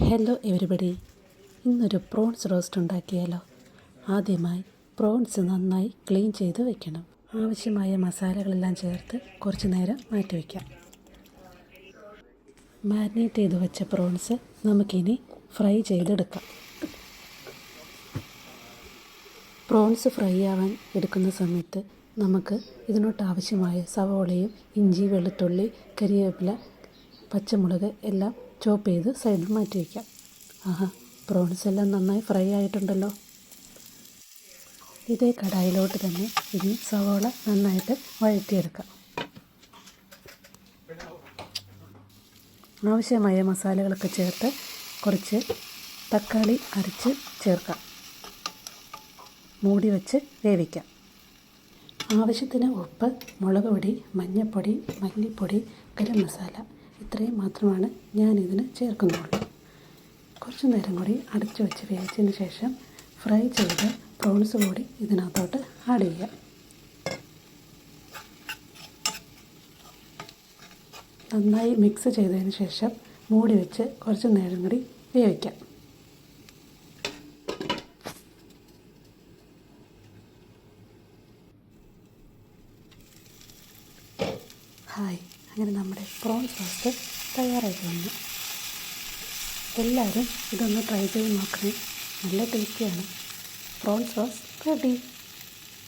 Hello everybody, ഇന്നൊരു prawns roast ഉണ്ടാക്കിയാലോ. ആദ്യമായി പ്രോൺസ് നന്നായി ക്ലീൻ ചെയ്ത് വയ്ക്കണം. ആവശ്യമായ മസാലകളെല്ലാം ചേർത്ത് കുറച്ച് നേരം മാറ്റി വയ്ക്കാം. മാരിനേറ്റ് ചെയ്ത് വെച്ച പ്രോൺസ് നമുക്കിനി ഫ്രൈ ചെയ്തെടുക്കാം. പ്രോൺസ് ഫ്രൈ ആവാൻ എടുക്കുന്ന സമയത്ത് നമുക്ക് ഇതിനോട്ട് ആവശ്യമായ സവോളയും ഇഞ്ചി, വെളുത്തുള്ളി, കരിവേപ്പില, പച്ചമുളക് എല്ലാം ചോപ്പ് ചെയ്ത് സൈഡിൽ മാറ്റി വയ്ക്കാം. പ്രോൺസ് എല്ലാം നന്നായി ഫ്രൈ ആയിട്ടുണ്ടല്ലോ. ഇതേ കടായിലോട്ട് തന്നെ ഇനി സവോള നന്നായിട്ട് വഴറ്റിയെടുക്കാം. ആവശ്യമായ മസാലകളൊക്കെ ചേർത്ത് കുറച്ച് തക്കാളി അരച്ച് ചേർക്കാം. മൂടി വെച്ച് വേവിക്കാം. ആവശ്യത്തിന് ഉപ്പ്, മുളക് പൊടി, മഞ്ഞൾപ്പൊടി, മല്ലിപ്പൊടി, ഗരം മസാല ഇത്രയും മാത്രമാണ് ഞാനിതിന് ചേർക്കുന്നുള്ളൂ. കുറച്ച് നേരം കൂടി അടച്ചു വെച്ച് വേവിച്ചതിന് ശേഷം ഫ്രൈ ചെയ്ത് പ്രോൺസ് കൂടി ഇതിനകത്തോട്ട് ആഡ് ചെയ്യാം. നന്നായി മിക്സ് ചെയ്തതിന് ശേഷം മൂടി വെച്ച് കുറച്ച് നേരം കൂടി വേവിക്കാം. അങ്ങനെ നമ്മുടെ പ്രോൺസ് റോസ്റ്റ് തയ്യാറായി വന്നു. എല്ലാവരും ഇതൊന്ന് ട്രൈ ചെയ്ത് നോക്കണേ. നല്ല ടേസ്റ്റിയാണ്. Prawns roast ready.